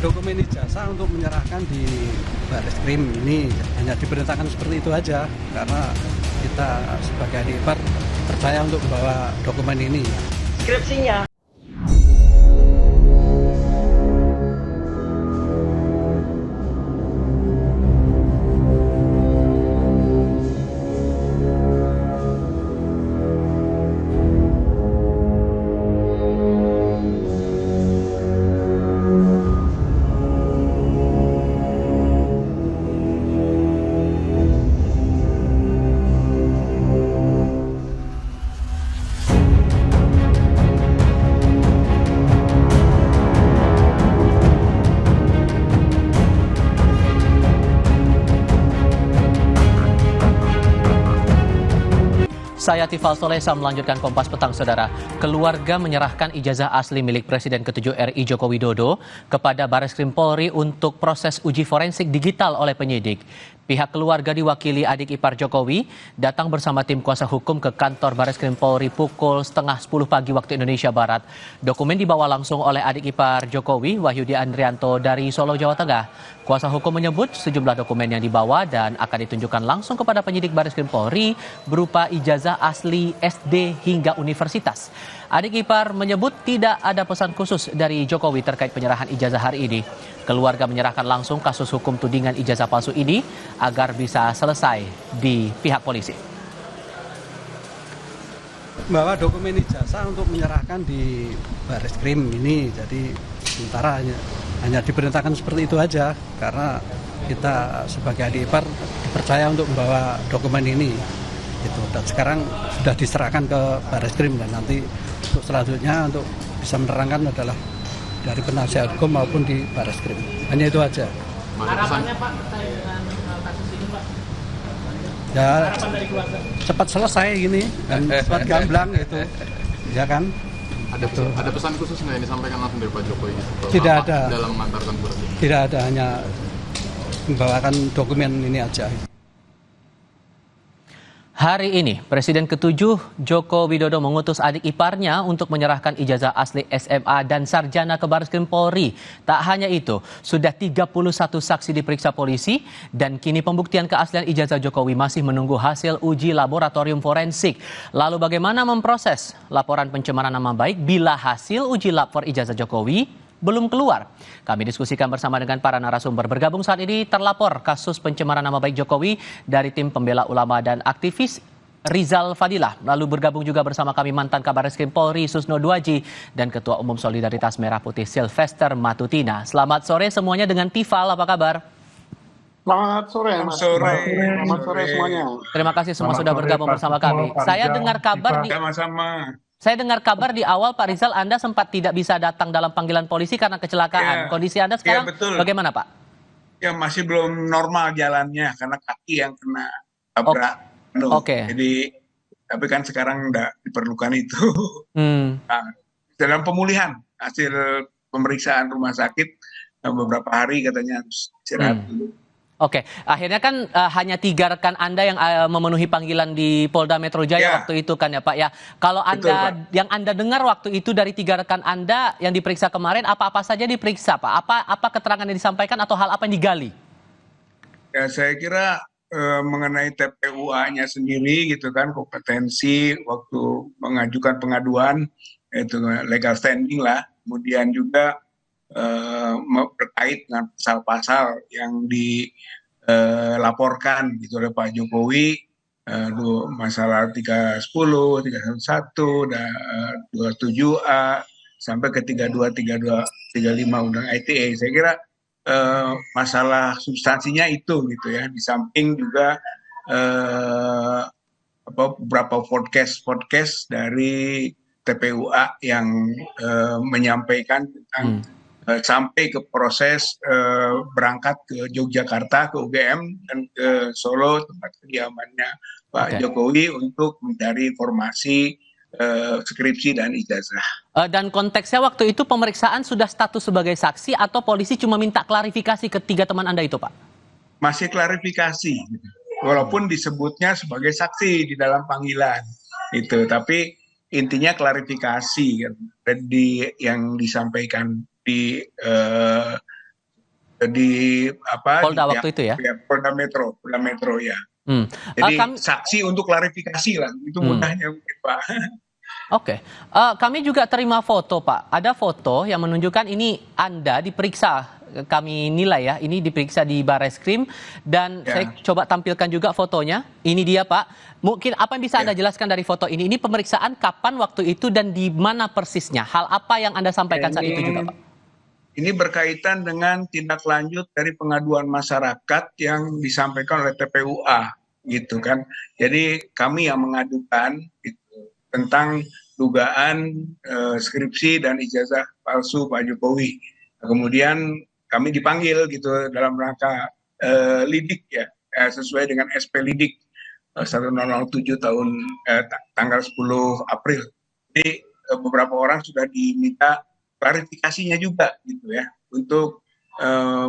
dokumen ijazah untuk menyerahkan di Bareskrim ini hanya diperintahkan seperti itu aja karena kita sebagai adik ipar percaya untuk membawa dokumen ini. Skripsinya. Saya Tifal Solesa melanjutkan Kompas Petang, Saudara. Keluarga menyerahkan ijazah asli milik Presiden ke-7 RI Joko Widodo kepada Bareskrim Polri untuk proses uji forensik digital oleh penyidik. Pihak keluarga diwakili adik ipar Jokowi datang bersama tim kuasa hukum ke kantor Bareskrim Polri pukul setengah 10 pagi waktu Indonesia Barat. Dokumen dibawa langsung oleh adik ipar Jokowi, Wahyudi Andrianto dari Solo, Jawa Tengah. Kuasa hukum menyebut sejumlah dokumen yang dibawa dan akan ditunjukkan langsung kepada penyidik Bareskrim Polri berupa ijazah asli SD hingga universitas. Adik ipar menyebut tidak ada pesan khusus dari Jokowi terkait penyerahan ijazah hari ini. Keluarga menyerahkan langsung kasus hukum tudingan ijazah palsu ini agar bisa selesai di pihak polisi. Bawa dokumen ijazah untuk menyerahkan di Bareskrim ini, jadi sementara hanya diperintahkan seperti itu aja karena kita sebagai adik ipar dipercaya untuk membawa dokumen ini. Dan sekarang sudah diserahkan ke Bareskrim dan nanti untuk selanjutnya untuk bisa menerangkan adalah dari penasihat hukum maupun di Bareskrim. Hanya itu aja. Harapannya Pak terkait dengan kasus ini Pak? Ya, Harapan dari keluarga? cepat selesai gini dan cepat gamblang gitu. Ya kan? Ada pesan khusus nggak yang disampaikan langsung dari Pak Jokowi? Tidak ada. Dalam mengantarkan surat ini? Tidak ada, hanya membawakan dokumen ini aja. Hari ini, Presiden ke-7 Joko Widodo mengutus adik iparnya untuk menyerahkan ijazah asli SMA dan sarjana ke Bareskrim Polri. Tak hanya itu, sudah 31 saksi diperiksa polisi dan kini pembuktian keaslian ijazah Jokowi masih menunggu hasil uji laboratorium forensik. Lalu bagaimana memproses laporan pencemaran nama baik bila hasil uji lab for ijazah Jokowi belum keluar? Kami diskusikan bersama dengan para narasumber. Bergabung saat ini terlapor kasus pencemaran nama baik Jokowi dari tim pembela ulama dan aktivis Rizal Fadilah. Lalu bergabung juga bersama kami mantan Kabareskrim Polri Susno Duaji dan Ketua Umum Solidaritas Merah Putih Sylvester Matutina. Selamat sore semuanya dengan Tifal, apa kabar? Selamat sore semuanya. Terima kasih semua sudah bergabung bersama kami. Saya dengar kabar Saya dengar kabar di awal Pak Rizal Anda sempat tidak bisa datang dalam panggilan polisi karena kecelakaan. Kondisi Anda sekarang bagaimana Pak? Ya masih belum normal jalannya karena kaki yang kena tabrak. Oke. Jadi tapi kan sekarang udah diperlukan itu. Nah, dalam pemulihan hasil pemeriksaan rumah sakit beberapa hari katanya harus istirahat dulu. Oke, akhirnya kan hanya 3 rekan Anda yang memenuhi panggilan di Polda Metro Jaya waktu itu kan ya Pak ya. Kalau Anda Betul, yang Anda dengar waktu itu dari 3 rekan Anda yang diperiksa kemarin, apa-apa saja diperiksa Pak? Apa keterangan yang disampaikan atau hal apa yang digali? Ya saya kira mengenai TPUA-nya sendiri gitu kan, kompetensi waktu mengajukan pengaduan itu legal standing lah. Kemudian juga terkait dengan pasal-pasal yang dilaporkan gitu oleh Pak Jokowi, masalah 310, 311, dan 27A sampai ke 32, 32, 35 Undang ITE. Saya kira masalah substansinya itu gitu ya. Di samping juga beberapa podcast dari TPUA yang menyampaikan tentang sampai ke proses berangkat ke Yogyakarta, ke UGM, dan ke Solo, tempat kediamannya Pak Jokowi untuk mencari informasi skripsi dan ijazah. Dan konteksnya waktu itu pemeriksaan sudah status sebagai saksi atau polisi cuma minta klarifikasi ke 3 teman Anda itu Pak? Masih klarifikasi, walaupun disebutnya sebagai saksi di dalam panggilan itu, tapi intinya klarifikasi kan, yang disampaikan di di apa Polda di waktu itu ya? Polda Metro ya. Hmm. Jadi Kami, saksi untuk klarifikasi lah, itu mudahnya mungkin Pak. Oke. Kami juga terima foto, Pak. Ada foto yang menunjukkan ini Anda diperiksa. Kami nilai ya, ini diperiksa di Barreskrim dan Ya. saya coba tampilkan juga fotonya. Ini dia, Pak. Mungkin apa yang bisa Anda Ya. jelaskan dari foto ini? Ini pemeriksaan kapan waktu itu dan di mana persisnya? Hal apa yang Anda sampaikan saat itu juga, Pak? Ini berkaitan dengan tindak lanjut dari pengaduan masyarakat yang disampaikan oleh TPUA, gitu kan. Jadi kami yang mengadukan gitu, tentang dugaan skripsi dan ijazah palsu Pak Jokowi. Kemudian kami dipanggil gitu dalam rangka lidik ya, sesuai dengan SP lidik 1007 tahun tanggal 10 April. Jadi beberapa orang sudah diminta klarifikasinya juga gitu ya, untuk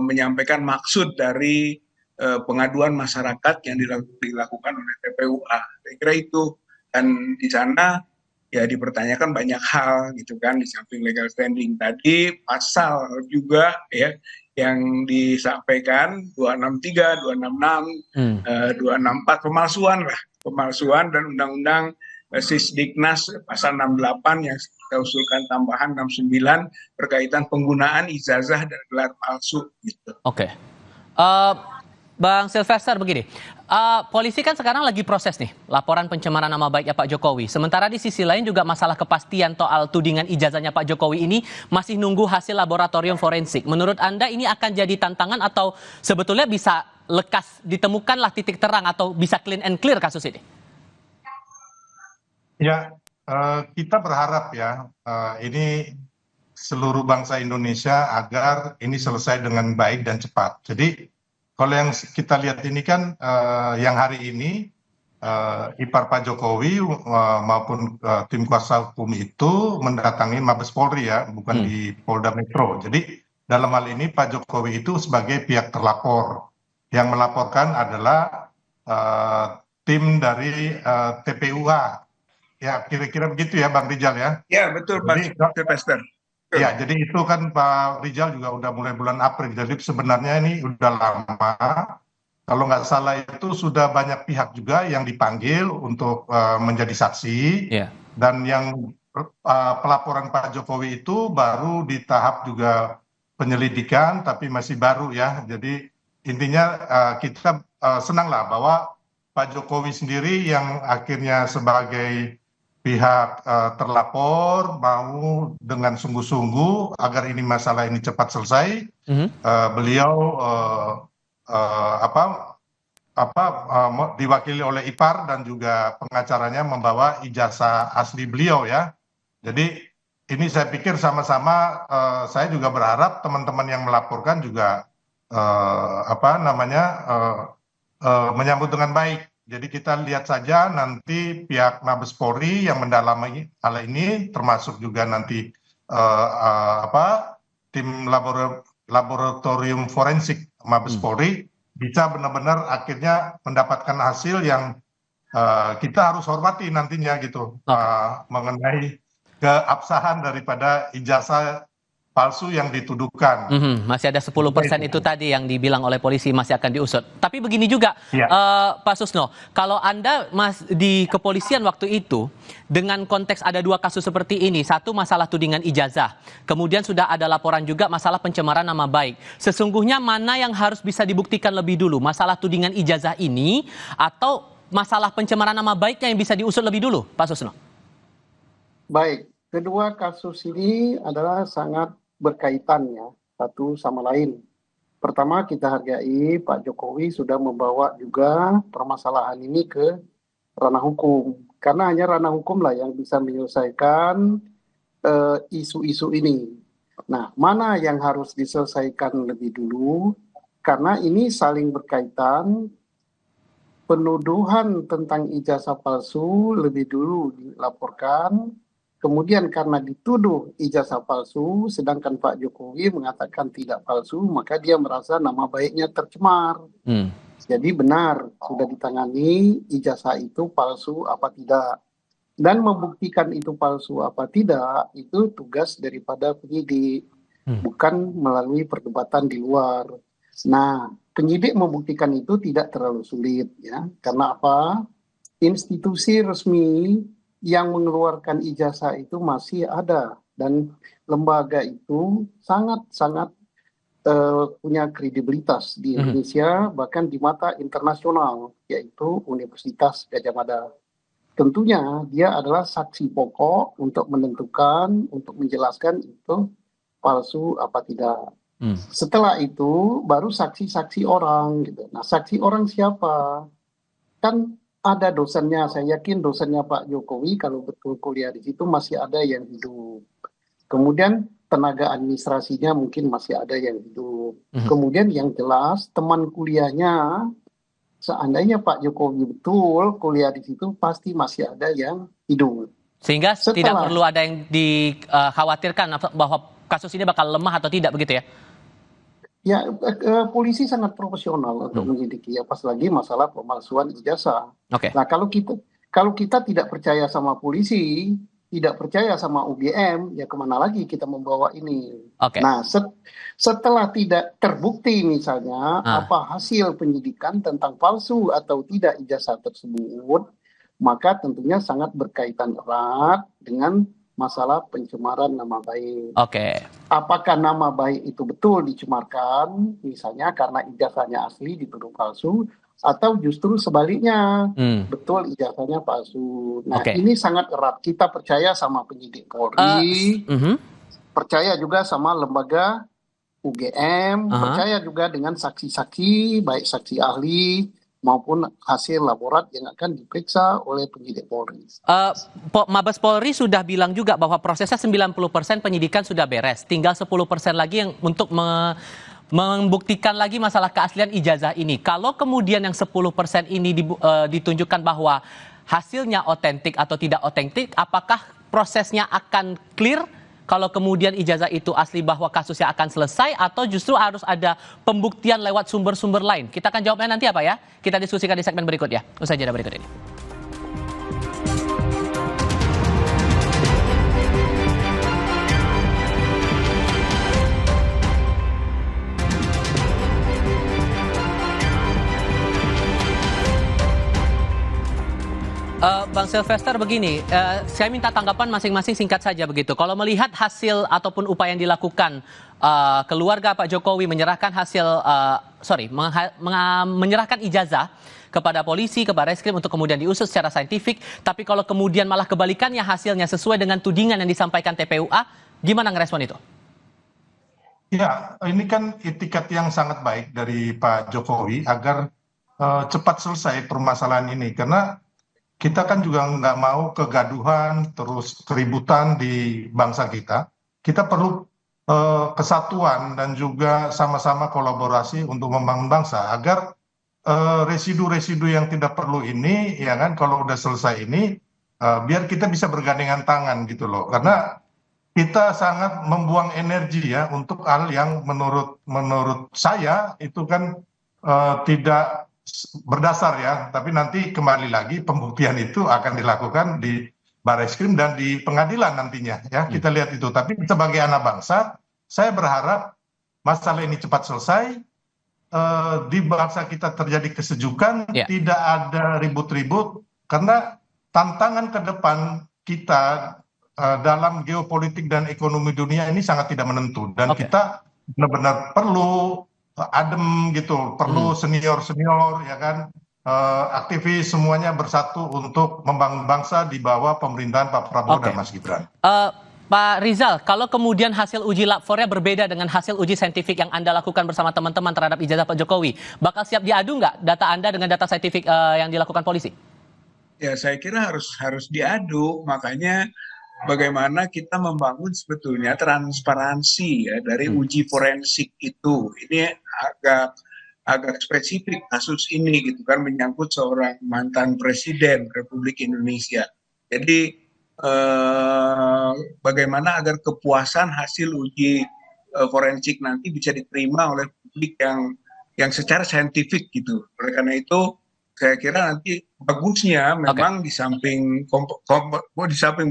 menyampaikan maksud dari pengaduan masyarakat yang dilakukan oleh TPUA. Saya kira itu, dan di sana ya dipertanyakan banyak hal gitu kan, di samping legal standing tadi, pasal juga ya yang disampaikan 263, 266, 264 pemalsuan dan undang-undang Sisdiknas pasal 68 yang kita usulkan tambahan 69 berkaitan penggunaan ijazah dan gelar palsu gitu. Oke. Bang Sylvester begini, polisi kan sekarang lagi proses nih laporan pencemaran nama baiknya Pak Jokowi. Sementara di sisi lain juga masalah kepastian soal tudingan ijazahnya Pak Jokowi ini masih nunggu hasil laboratorium forensik. Menurut Anda ini akan jadi tantangan atau sebetulnya bisa lekas ditemukanlah titik terang atau bisa clean and clear kasus ini? Ya, kita berharap ya ini seluruh bangsa Indonesia agar ini selesai dengan baik dan cepat. Jadi kalau yang kita lihat ini kan yang hari ini ipar Pak Jokowi maupun tim kuasa hukum itu mendatangi Mabes Polri ya, bukan di Polda Metro. Jadi dalam hal ini Pak Jokowi itu sebagai pihak terlapor. Yang melaporkan adalah tim dari TPUA. Ya kira-kira begitu ya Bang Rijal ya. Ya betul Pak Sylvester. Ya, jadi itu kan Pak Rijal juga udah mulai bulan April. Jadi sebenarnya ini udah lama. Kalau nggak salah itu sudah banyak pihak juga yang dipanggil untuk menjadi saksi. Yeah. Dan yang pelaporan Pak Jokowi itu baru di tahap juga penyelidikan, tapi masih baru ya. Jadi intinya kita senanglah bahwa Pak Jokowi sendiri yang akhirnya sebagai pihak terlapor mau dengan sungguh-sungguh agar ini masalah ini cepat selesai. Beliau diwakili oleh ipar dan juga pengacaranya membawa ijazah asli beliau ya. Jadi ini saya pikir sama-sama saya juga berharap teman-teman yang melaporkan juga menyambut dengan baik. Jadi kita lihat saja nanti pihak Mabes Polri yang mendalami hal ini, termasuk juga nanti tim laboratorium forensik Mabes Polri bisa benar-benar akhirnya mendapatkan hasil yang kita harus hormati nantinya gitu, mengenai keabsahan daripada ijazah palsu yang dituduhkan. Masih ada 10% itu tadi yang dibilang oleh polisi masih akan diusut. Tapi begini juga, Pak Susno, kalau Anda di kepolisian waktu itu, dengan konteks ada dua kasus seperti ini, satu masalah tudingan ijazah, kemudian sudah ada laporan juga masalah pencemaran nama baik. Sesungguhnya mana yang harus bisa dibuktikan lebih dulu, masalah tudingan ijazah ini atau masalah pencemaran nama baiknya yang bisa diusut lebih dulu, Pak Susno? Baik, kedua kasus ini adalah sangat berkaitan ya, satu sama lain. Pertama, kita hargai Pak Jokowi sudah membawa juga permasalahan ini ke ranah hukum. Karena hanya ranah hukum lah yang bisa menyelesaikan isu-isu ini. Nah, mana yang harus diselesaikan lebih dulu? Karena ini saling berkaitan. Penuduhan tentang ijazah palsu lebih dulu dilaporkan. Kemudian karena dituduh ijazah palsu, sedangkan Pak Jokowi mengatakan tidak palsu, maka dia merasa nama baiknya tercemar. Jadi benar, sudah ditangani ijazah itu palsu apa tidak. Dan membuktikan itu palsu apa tidak, itu tugas daripada penyidik. Bukan melalui perdebatan di luar. Nah, penyidik membuktikan itu tidak terlalu sulit ya. Karena apa? Institusi resmi yang mengeluarkan ijazah itu masih ada dan lembaga itu sangat-sangat punya kredibilitas di Indonesia, bahkan di mata internasional, yaitu Universitas Gadjah Mada. Tentunya dia adalah saksi pokok untuk menentukan, untuk menjelaskan itu palsu apa tidak. Setelah itu baru saksi-saksi orang gitu. Nah, saksi orang siapa? Kan ada dosennya, saya yakin dosennya Pak Jokowi kalau betul kuliah di situ masih ada yang hidup. Kemudian tenaga administrasinya mungkin masih ada yang hidup. Kemudian yang jelas teman kuliahnya, seandainya Pak Jokowi betul kuliah di situ pasti masih ada yang hidup. Sehingga tidak perlu ada yang dikhawatirkan bahwa kasus ini bakal lemah atau tidak begitu ya? Ya, polisi sangat profesional untuk menyelidiki ya, pas lagi masalah pemalsuan ijazah. Nah, kalau kita tidak percaya sama polisi, tidak percaya sama UGM, ya kemana lagi kita membawa ini? Nah, setelah tidak terbukti misalnya apa hasil penyidikan tentang palsu atau tidak ijazah tersebut, maka tentunya sangat berkaitan erat dengan masalah pencemaran nama baik. Apakah nama baik itu betul dicemarkan, misalnya karena ijazahnya asli dituduh palsu, atau justru sebaliknya, betul ijazahnya palsu. Nah, ini sangat erat. Kita percaya sama penyidik Polri, percaya juga sama lembaga UGM, percaya juga dengan saksi-saksi, baik saksi ahli maupun hasil laborat yang akan diperiksa oleh penyidik Polri. Mabes Polri sudah bilang juga bahwa prosesnya 90% penyidikan sudah beres. Tinggal 10% lagi yang untuk membuktikan lagi masalah keaslian ijazah ini. Kalau kemudian yang 10% ini ditunjukkan bahwa hasilnya otentik atau tidak otentik, apakah prosesnya akan clear? Kalau kemudian ijazah itu asli bahwa kasusnya akan selesai atau justru harus ada pembuktian lewat sumber-sumber lain? Kita akan jawabnya nanti apa ya? Kita diskusikan di segmen berikut ya. Usai jeda berikut ini. Bang Sylvester begini, saya minta tanggapan masing-masing singkat saja begitu. Kalau melihat hasil ataupun upaya yang dilakukan keluarga Pak Jokowi menyerahkan menyerahkan ijazah kepada polisi, ke Barreskrim untuk kemudian diusut secara saintifik. Tapi kalau kemudian malah kebalikannya hasilnya sesuai dengan tudingan yang disampaikan TPUA, gimana ngerespon itu? Ya, ini kan itikat yang sangat baik dari Pak Jokowi agar cepat selesai permasalahan ini. Karena kita kan juga nggak mau kegaduhan, terus keributan di bangsa kita. Kita perlu kesatuan dan juga sama-sama kolaborasi untuk membangun bangsa agar residu-residu yang tidak perlu ini, ya kan, kalau udah selesai ini, biar kita bisa bergandengan tangan gitu loh. Karena kita sangat membuang energi ya untuk hal yang menurut saya itu kan tidak berdasar ya, tapi nanti kembali lagi pembuktian itu akan dilakukan di Barreskrim dan di pengadilan nantinya ya, kita lihat itu. Tapi sebagai anak bangsa, saya berharap masalah ini cepat selesai, di bangsa kita terjadi kesejukan, tidak ada ribut-ribut, karena tantangan ke depan kita dalam geopolitik dan ekonomi dunia ini sangat tidak menentu, dan kita benar-benar perlu adem gitu, perlu senior-senior ya kan, aktivis semuanya bersatu untuk membangun bangsa di bawah pemerintahan Pak Prabowo dan Mas Gibran. Pak Rizal, kalau kemudian hasil uji lab 4-nya berbeda dengan hasil uji saintifik yang Anda lakukan bersama teman-teman terhadap ijazah Pak Jokowi, bakal siap diadu nggak data Anda dengan data saintifik yang dilakukan polisi? Ya, saya kira harus diadu, makanya bagaimana kita membangun sebetulnya transparansi ya dari uji forensik itu. Ini agak spesifik kasus ini gitu kan, menyangkut seorang mantan presiden Republik Indonesia. Jadi bagaimana agar kepuasan hasil uji forensik nanti bisa diterima oleh publik yang secara saintifik gitu. Oleh karena itu saya kira nanti bagusnya memang di samping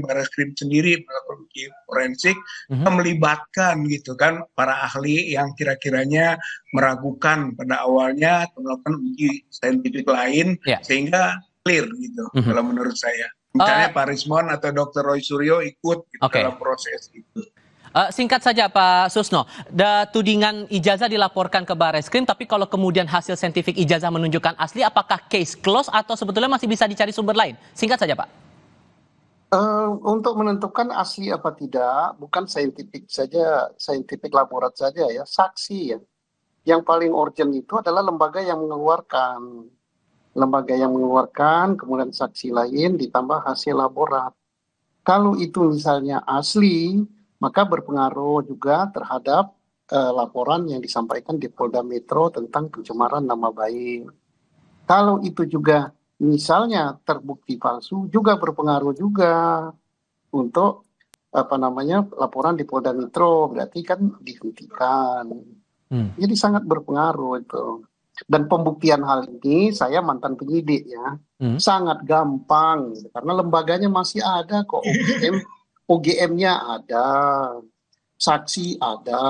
Barreskrim sendiri melakukan uji uji forensik melibatkan gitu kan para ahli yang kira-kiranya meragukan pada awalnya atau melakukan uji saintifik lain sehingga clear gitu kalau menurut saya. Misalnya Pak Rismon atau Dr. Roy Suryo ikut gitu dalam proses itu. Singkat saja Pak Susno, tudingan ijazah dilaporkan ke Barreskrim, tapi kalau kemudian hasil saintifik ijazah menunjukkan asli, apakah case close atau sebetulnya masih bisa dicari sumber lain? Singkat saja Pak. Untuk menentukan asli apa tidak, bukan saintifik saja, saintifik laborat saja ya, saksi ya. Yang paling urgent itu adalah lembaga yang mengeluarkan. Lembaga yang mengeluarkan, kemudian saksi lain ditambah hasil laborat. Kalau itu misalnya asli, maka berpengaruh juga terhadap laporan yang disampaikan di Polda Metro tentang pencemaran nama baik. Kalau itu juga misalnya terbukti palsu, juga berpengaruh juga untuk laporan di Polda Metro, berarti kan dihentikan. Jadi sangat berpengaruh itu. Dan pembuktian hal ini, saya mantan penyidik ya, sangat gampang karena lembaganya masih ada kok. OGM-nya ada, saksi ada,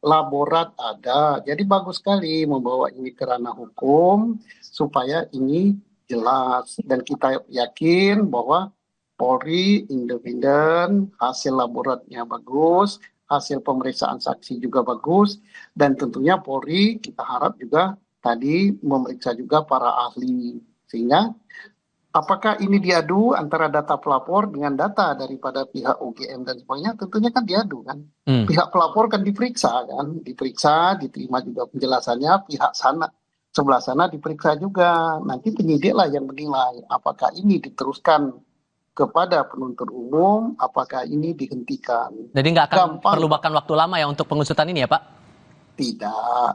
laborat ada. Jadi bagus sekali membawa ini ke ranah hukum supaya ini jelas. Dan kita yakin bahwa Polri independen, hasil laboratnya bagus, hasil pemeriksaan saksi juga bagus, dan tentunya Polri kita harap juga tadi memeriksa juga para ahli. Sehingga apakah ini diadu antara data pelapor dengan data daripada pihak UGM dan sebagainya, tentunya kan diadu kan. Pihak pelapor kan diperiksa, diterima juga penjelasannya, pihak sebelah sana diperiksa juga. Nanti penyidiklah yang menilai apakah ini diteruskan kepada penuntut umum, apakah ini dihentikan. Jadi nggak akan perlu makan waktu lama ya untuk pengusutan ini ya Pak? Tidak.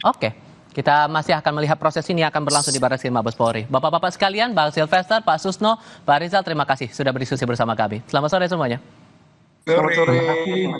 Oke. Kita masih akan melihat proses ini yang akan berlangsung di Barreskrim Mabes Polri. Bapak-bapak sekalian, Bang Silvester, Pak Susno, Pak Rizal, terima kasih sudah berdiskusi bersama kami. Selamat sore semuanya. Selamat sore.